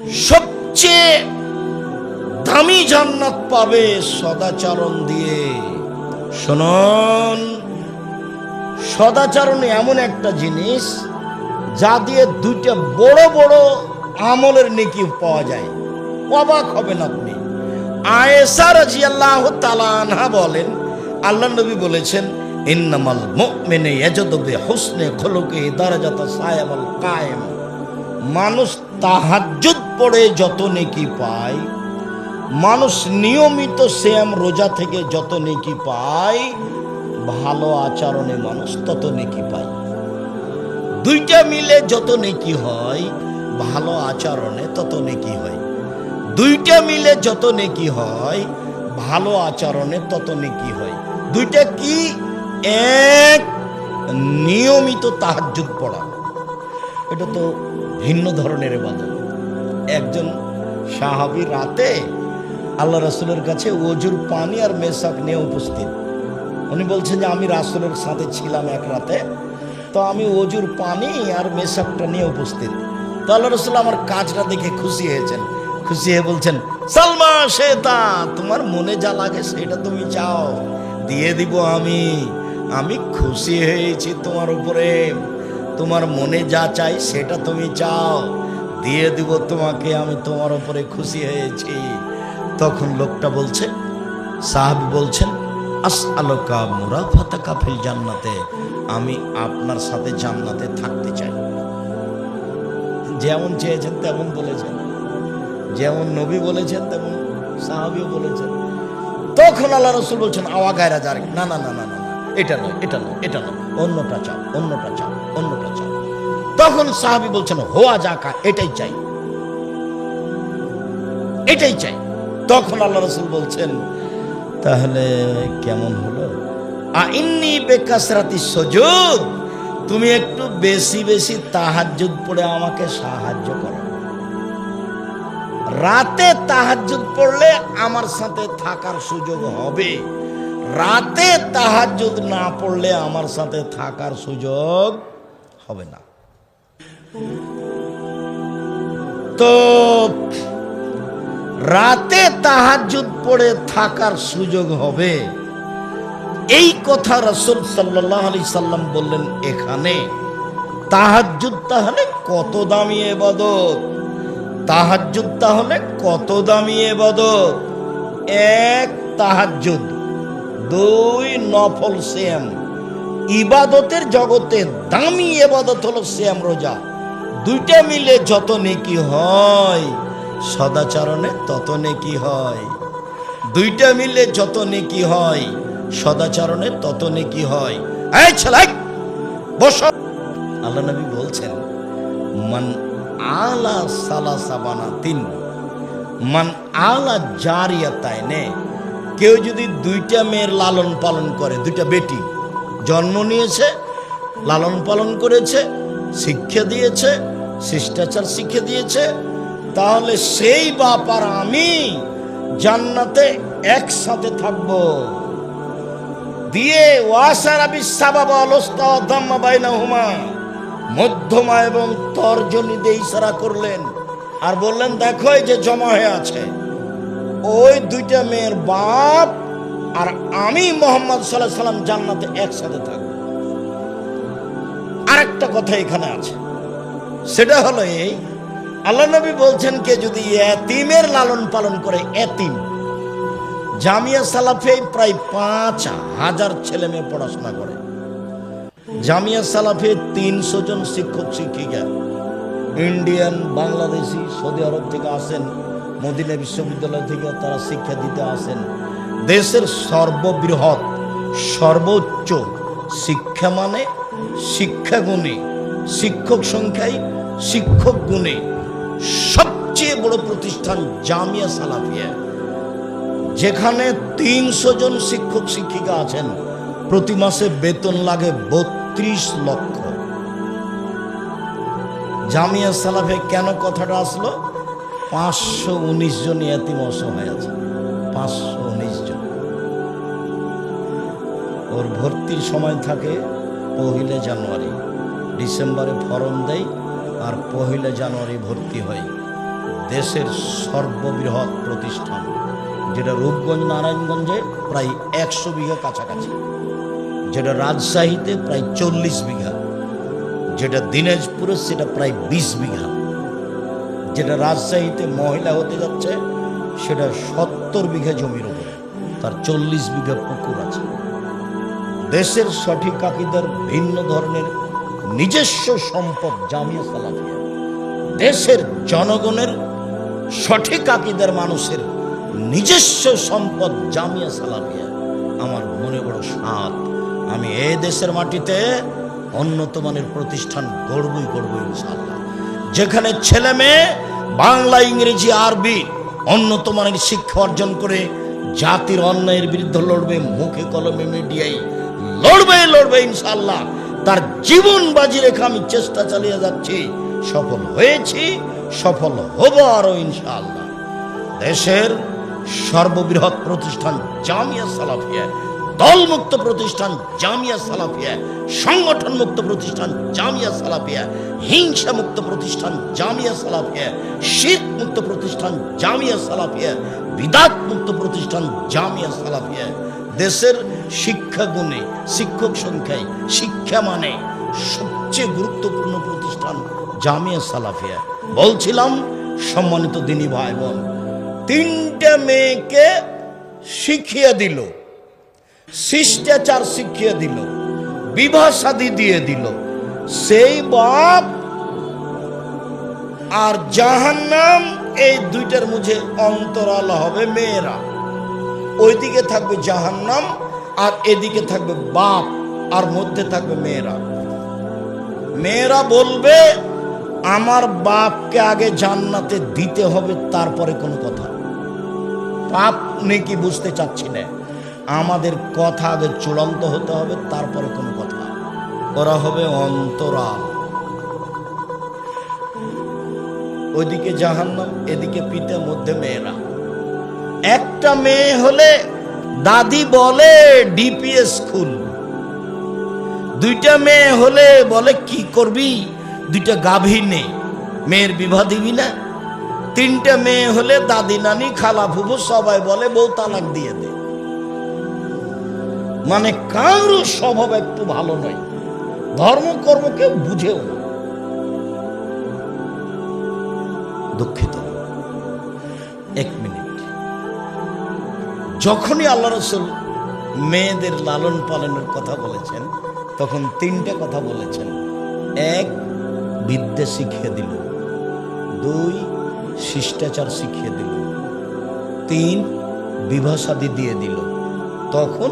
সবচেয়ে দামি জান্নাত পাবে সদাচরণ দিয়ে। শুনুন, সদাচরণ এমন একটা জিনিস যা দিয়ে দুইটা বড় বড় আমলের নেকি পাওয়া যায়। অবাক হবেন আপনি। আয়েশা রাদিয়াল্লাহু তাআলা আনহা বলেন, আল্লাহর নবী বলেছেন, ইন্নামাল মুমিনু ইয়াজদু বিহুসনি খুলুকি দারাজাতা সায়ামুল কায়েম। মানুষ তাহাজ্জুদ পড়ে যত নেকি পায়, মানুষ নিয়মিত সিয়াম রোজা থেকে যত নেকি পায়, ভালো আচরণে মানুষ তত নেকি পায়। দুইটা মিলে যত নেকি হয়, ভালো আচরণে তত নেকি হয়। দুইটা মিলে যত নেকি হয়, ভালো আচরণে তত নেকি হয়। দুইটা কি? এক, নিয়মিত তাহাজ্জুদ পড়া, এটা তো ভিন্ন ধরনের ইবাদত। একজন সাহাবী রাতে আল্লাহ রাসূলের কাছে ওযুর পানি আর মেসাক নিয়ে উপস্থিত। উনি বলছেন যে আমি রাসূলের সাথে ছিলাম এক রাতে, তো আমি ওযুর পানি আর মেসাকটা নিয়ে উপস্থিত। তো আল্লাহ রাসূল আমার কাজটা দেখে খুশি হয়েছেন। খুশি হয়ে বলছেন, সালমা শেতা, তোমার মনে যা লাগে সেটা তুমি চাও, দিয়ে দিব আমি খুশি হয়েছি তোমার উপরে। তোমার মনে যা চাই সেটা তুমি চাও, দিয়ে দিব তোমাকে, আমি তোমার উপরে খুশি হয়েছি। তখন লোকটা বলছে, সাহাবী বলছেন, আসআলুকা মুরাফাতাকা ফিল জান্নাতে, আমি আপনার সাথে জান্নাতে থাকতে চাই। যেমন চেয়েছেন তেমন বলেছেন, যেমন নবী বলেছেন তেমন সাহাবীও বলেছেন। তখন আল্লাহ রাসূল বলছেন, আওয়া গায়রা জারিক, না না না না না, এটা নয়, এটা নয়, এটা নয়, অন্যটা চাও, অন্যটা চাও, অন্যটা চাও। তখন সাহাবী বলছেন, হোয়া জাকা, এটাই চাই, এটাই চাই। তখন আল্লাহ রাসূল বলছেন, তাহলে কেমন হলো? আইন্নী বিকাসরাতি সুজুদ, তুমি একটু বেশি বেশি তাহাজ্জুদ পড়ে আমাকে সাহায্য করো। রাতে তাহাজ্জুদ পড়লে আমার সাথে থাকার সুযোগ হবে, রাতে তাহাজ্জুদ না পড়লে আমার সাথে থাকার সুযোগ হবে না। তো রাতে তাহাজ্জুদ পড়ে থাকার সুযোগ হবে, এই কথা রাসূল সাল্লাল্লাহু আলাইহি সাল্লাম বললেন। এখানে তাহাজ্জুদ তাহলে কত দামি ইবাদত, তাহাজ্জুদ তাহলে কত দামি ইবাদত। এক, তাহাজ্জুদ। দুই, নফল সিয়াম। ইবাদতের জগতে দামি ইবাদত হলো সিয়াম রোজা। দুইটা মিলে যত নেকি হয়, সদাচরণে তত নেকি হয়। দুইটা মিলে যত নেকি হয়, সদাচরণে তত নেকি হয়। এই ছেলে বসো। আল্লাহ নবী বলছেন, মান আলা সালাসাবানা তিন, মান আলা জারিয়াতাইনে, কেউ যদি দুইটা মেয়ের লালন পালন করে, দুইটা বেটি জন্ম নিয়েছে, লালন পালন করেছে, শিক্ষা দিয়েছে, শিষ্টাচার শিক্ষা দিয়েছে, তাহলে সেই বাপ আর আমি জান্নাতে একসাথে থাকবো। দিয়ে ওয়াসারাবি সাবাবা আলস্তা দাম্মা বাইনাহুমা, মধ্যমা এবং তর্জনী দিয়ে ইশারা করলেন আর বললেন, দেখো এই যে জমা হয়ে আছে, ওই দুইটা মেয়ের বাপ আর আমি মুহাম্মদ সাল্লাল্লাহু আলাইহি সাল্লাম জান্নাতে একসাথে থাকব। আরেকটা কথা এখানে আছে, সেটা হলো এই, আল্লাহ নবী বলছেন, কে যদি এতিমের লালন পালন করে, এতিম, জামিয়া সালাফে প্রায় ৫,০০০ ছেলে মেয়ে পড়াশোনা করে। জামিয়া সালাফে ৩০০ জন শিক্ষক শিক্ষিকা, ইন্ডিয়ান, বাংলাদেশি, সৌদি আরব থেকে আসেন, মদিনা বিশ্ববিদ্যালয় থেকে তারা শিক্ষা দিতে আসেন। দেশের সর্ববৃহৎ সর্বোচ্চ শিক্ষা মানে শিক্ষা গুণে, শিক্ষক সংখ্যায়, শিক্ষক গুণে সবচেয়ে বড় প্রতিষ্ঠান জামিয়া সালাফিয়া, যেখানে ৩০০ জন শিক্ষক শিক্ষিকা আছেন। প্রতি মাসে বেতন লাগে ৩২ লক্ষ। জামিয়া সালাফে কেন কথাটা আসলো? ৫১৯ জন এতিম অসহায় আছে, ৫১৯ জন। ওর ভর্তির সময় থাকে ১ জানুয়ারি, ডিসেম্বরে ফর্ম দেয় আর ১ জানুয়ারি ভর্তি হয়। দেশের সর্ববৃহৎ প্রতিষ্ঠান, যেটা রূপগঞ্জ নারায়ণগঞ্জে প্রায় 100 বিঘা কাছাকাছি, যেটা রাজশাহীতে প্রায় 40 বিঘা, যেটা দিনাজপুরে সেটা প্রায় 20 বিঘা, যেটা রাজশাহীতে মহিলা হতে যাচ্ছে সেটা 70 বিঘা জমির উপরে, তার 40 বিঘা পুকুর আছে। দেশের সঠিক আকীদার ভিন্ন ধরনের নিজস্ব সম্পদ জামিয়া সালাফিয়া, দেশের জনগণের সঠিক আকীদার মানুষের নিজস্ব সম্পদ জামিয়া সালাফিয়া। আমার মনে বড় সাধ, আমি এই দেশের মাটিতে উন্নত মানের প্রতিষ্ঠান গড়বই ইনশাআল্লাহ, যেখানে ছেলে মেয়ে বাংলা, ইংরেজি, আরবি উন্নত মানের শিক্ষা অর্জন করে জাতির অন্যায়ের বিরুদ্ধে লড়বে, মুখে কলমে মিডিয়ায় লড়বে ইনশাআল্লাহ। তার জীবন বাজি রেখে আমি চেষ্টা চালিয়ে যাচ্ছি, সফল হয়েছি, সফল হব আরো ইনশাআল্লাহ। দেশের সর্ববৃহৎ প্রতিষ্ঠান জামিয়া সালাফিয়া, দলমুক্ত প্রতিষ্ঠান জামিয়া সালাফিয়া, সংগঠন মুক্ত প্রতিষ্ঠান জামিয়া সালাফিয়া, হিংসা মুক্ত প্রতিষ্ঠান জামিয়া সালাফিয়া, শিরক মুক্ত প্রতিষ্ঠান জামিয়া সালাফিয়া, বিদআত মুক্ত প্রতিষ্ঠান জামিয়া সালাফিয়া। দেশের শিক্ষা গুণে, শিক্ষক সংখ্যায়, শিক্ষা মানে সবচেয়ে গুরুত্বপূর্ণ প্রতিষ্ঠান জামিয়া সালাফিয়া। বলছিলাম সম্মানিত দিনী ভাই বোন, 3টে মেয়েকে শিখিয়ে দিল, শিষ্টাচার শিখিয়ে দিল, বিবাহ শাদী দিয়ে দিল। সেই বাপ আর জাহান্নাম, এই দুইটার মধ্যে অন্তরাল হবে মেয়েরা। ওইদিকে থাকবে জাহান্নাম আর এদিকে থাকবে বাপ, আর মধ্যে থাকবে মেয়েরা। মেয়েরা বলবে আমার বাপকে আগে জান্নাতে দিতে হবে, তারপরে কোনো কথা। পাপ নেকি বুঝতে চাচ্ছি না, আমাদের কথা আগে চূড়ান্ত হতে হবে, তারপরে কোনো কথা। ওরা হবে অন্তরাল, ওইদিকে জাহান্নাম, এদিকে পিতা, মধ্যে মেয়েরা। একটা মেয়ে হলে দাদি বলে ডিপিএস স্কুল, 2টা মেয়ে হলে বলে কি করবি, 2টা গাভী নেই, মেয়ের বিবাহ দিবি না। 3টে মেয়ে হলে দাদি নানি খালা ফুফু সবাই বলে বউ তালাক দিয়ে দে। মানে কারো স্বভাব একটু ভালো নয়, ধর্মকর্ম কেউ বুঝেও না। দুঃখিত, 1 মিনিট। যখনই আল্লাহ রাসূল মেয়েদের লালন পালনের কথা বলেছেন, তখন 3টে কথা বলেছেন। 1, বিদ্যা শিখিয়ে দিল, 2, শিষ্টাচার শিখিয়ে দিল, 3, বিবাহ শাদী দিয়ে দিল। তখন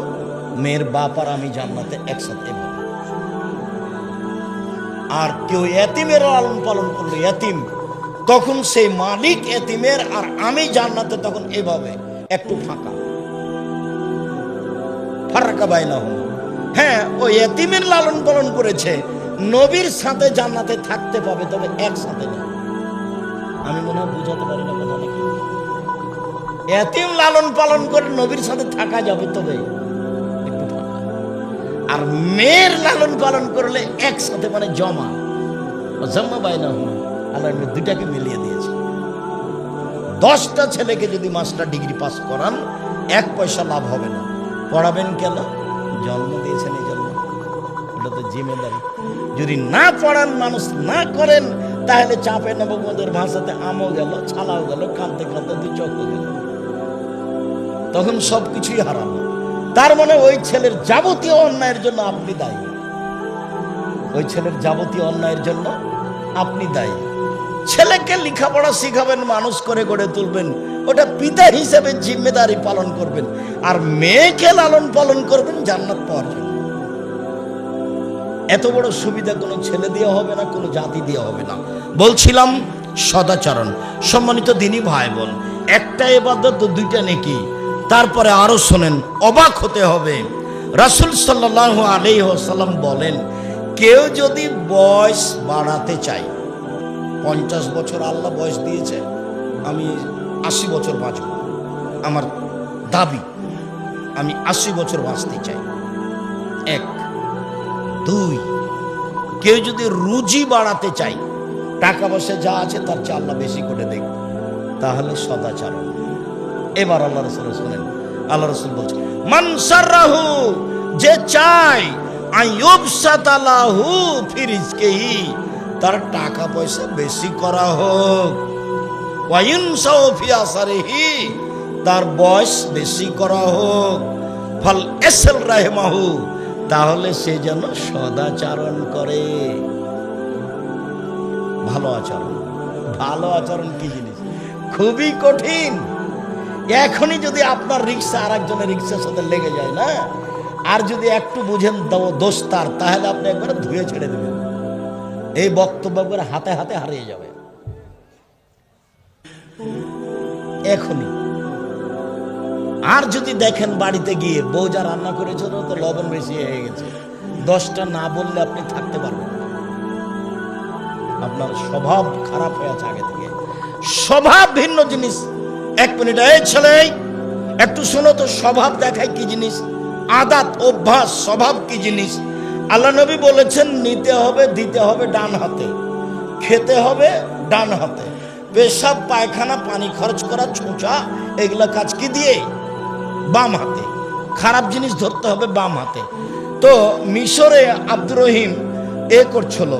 মেয়ের বাপ আর আমি জান্নাতে একসাথে। আর কেউ এতিমের লালন পালন করলো, এতিম, তখন সেই মালিক এতিমের আর আমি জান্নাতে, তখন এভাবে একটু ফাঁকা, ফারাকা বাইনাহুম। হ্যাঁ, ওই এতিমের লালন পালন করেছে, নবীর সাথে জান্নাতে থাকতে পাবে, তবে একসাথে না। আমি মনে হয় বুঝাতে পারি না কথা নাকি? এতিম লালন পালন করে নবীর সাথে থাকা যাবে, তবে একটু ফাঁকা। আর মেয়ের লালন পালন করলে একসাথে, মানে জমা বাইনাহুম। আল্লাহ 2টাকে মিলিয়ে দিয়েছে। 10টা ছেলেকে যদি মাস্টার ডিগ্রি পাস করান, 1 পয়সা লাভ হবে না। পড়াবেন কেন? জন্ম দিয়েছেন এই জন্য, ওটা তো জিম্মেদারি। যদি না পড়ান, মানুষ না করেন, তাহলে চাপে নবগঞ্জের ভাষাতে আমও গেল, ছালাও গেল, কাঁদতে কাঁদতে 2 চোখও গেল, তখন সবকিছুই হারালো। তার মানে ওই ছেলের যাবতীয় অন্যায়ের জন্য আপনি দায়ী, ওই ছেলের যাবতীয় অন্যায়ের জন্য আপনি দায়ী। ছেলেকে লেখাপড়া শিখাবেন, মানুষ করে গড়ে তুলবেন, ওটা পিতা হিসেবে জিম্মেদারি পালন করবেন। আর মেয়েকে লালন পালন করবেন জান্নাত পাওয়ার জন্য। এত বড় সুবিধা কোনো ছেলে দিয়ে হবে না, কোনো জাতি দিয়ে হবে না। বলছিলাম সদাচরণ। সম্মানিত দিনী ভাই বোন, একটা ইবাদত, 2টা নেকি। তারপরে আরো শোনেন, অবাক হতে হবে। রাসূল সাল্লাল্লাহু আলাইহি ওয়াসাল্লাম বলেন, কেউ যদি বয়স বাড়াতে চায়, 50 বছর আল্লাহ বয়স দিয়েছে, আমি 80 বছর বাঁচব, আমার দাবি, আমি 80 বছর বাঁচতে চাই। 1, 2, কেউ যদি রুজি বাড়াতে চাই, টাকা পয়সা যা আছে তার চেয়ে আল্লাহ বেশি করে দেখবে, তাহলে সদাচরণ। এবার আল্লাহ রাসূল শুনেন, আল্লাহ রাসূল বলছেন, মান সাররাহু, যে চায় আইয়ুবসাতা লাহু ফি রিজকিহি, তার টাকা পয়সা বেশি করা হোক, ওয়া ইনসাউ ফি আসারিহি, তার বয়স বেশি করা হোক, ফাল ইসল রাহিমাহু, তাহলে সে যেন সদাচরণ করে। ভালো আচরণ, ভালো আচরণ কি জিনিস খুবই কঠিন। এখনই যদি আপনার রিক্সা আর একজনের রিক্সার সাথে লেগে যায় না, আর যদি একটু বুঝেন দোষ তার, তাহলে আপনি একবারে ধুয়ে ছেড়ে দেবেন, এই বক্তব্য একবারে হাতে হাতে হারিয়ে যাবে এখনই। আর যদি দেখেন বাড়িতে গিয়ে বউ যা রান্না করেছিল তো লবণ বেশি হয়ে গেছে, 10টা না বললে আপনি থাকতে পারবেন না। আপনার স্বভাব খারাপ হয়ে আছে আগে থেকে। স্বভাব ভিন্ন জিনিস। 1 মিনিট, এই ছেলে একটু শোনো তো, স্বভাব দেখায় কি জিনিস, আদাত অভ্যাস স্বভাব কি জিনিস। আল্লাহ নবী বলেছেন নিতে হবে দিতে হবে ডান হাতে, খেতে হবে ডান হাতে, পেশাব পায়খানা পানি খরচ করা ছোঁচা এগুলা কাজ কি দিয়ে, বাম হাতে। খারাপ জিনিস ধরতে হবে বাম হাতে। তো মিশরে আব্দুর রহিম করছিল,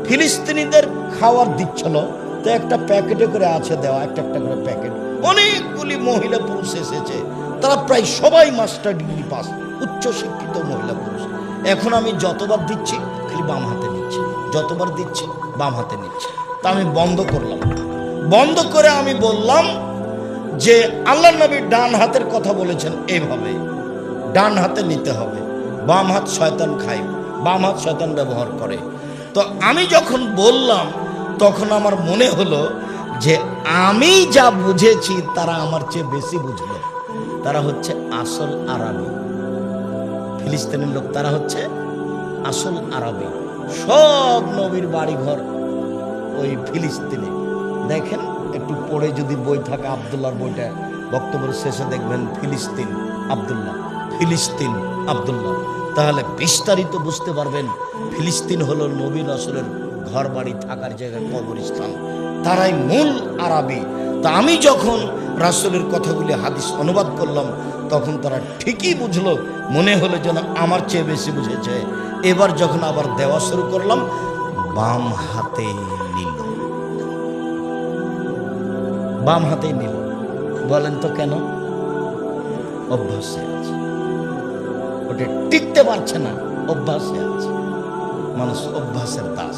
ফিলিস্তিনিদের খাওয়ার দিচ্ছিল, তো একটা প্যাকেটে করে আছে দেওয়া, একটা একটা করে প্যাকেট, অনেকগুলি মহিলা পুরুষ এসেছে, তারা প্রায় সবাই মাস্টার ডিগ্রি পাস, উচ্চ শিক্ষিত মহিলা পুরুষ। এখন আমি যতবার দিচ্ছি খালি বাম হাতে নিচ্ছি, যতবার দিচ্ছি বাম হাতে নিচ্ছি। তা আমি বন্ধ করলাম, বন্ধ করে আমি বললাম যে আল্লাহ নবী ডান হাতের কথা বলেছেন, এইভাবে ডান হাতে নিতে হবে, বাম হাত শয়তান খায়, বাম হাত শয়তান ব্যবহার করে। তো আমি যখন বললাম তখন আমার মনে হলো যে আমি যা বুঝেছি তারা আমার চেয়ে বেশি বুঝলো। তারা হচ্ছে আসল আরবি, ফিলিস্তিনের লোক, তারা হচ্ছে আসল আরবি। সব নবীর বাড়িঘর ওই ফিলিস্তিনে। দেখেন একটু পড়ে যদি বই থাকে, আব্দুল্লাহর বইটা, বক্তব্যের শেষে দেখবেন ফিলিস্তিন আব্দুল্লাহ, ফিলিস্তিন আব্দুল্লাহ, তাহলে বিস্তারিত বুঝতে পারবেন ফিলিস্তিন হলো নবী রাসূলের ঘর বাড়ি থাকার জায়গায়, কবরস্থান। তারাই মূল আরবি। তা আমি যখন রাসূলের কথাগুলি হাদিস অনুবাদ করলাম তখন তারা ঠিকই বুঝলো, মনে হলো যেন আমার চেয়ে বেশি বুঝেছে। এবার যখন আবার দেওয়া শুরু করলাম, বাম হাতে নিল, বাম হাতে নিল। বলেন তো কেন? অভ্যাসে আছে, ওটা টিকতে পারছে না, অভ্যাসে আছে। মানুষ অভ্যাসের দাস।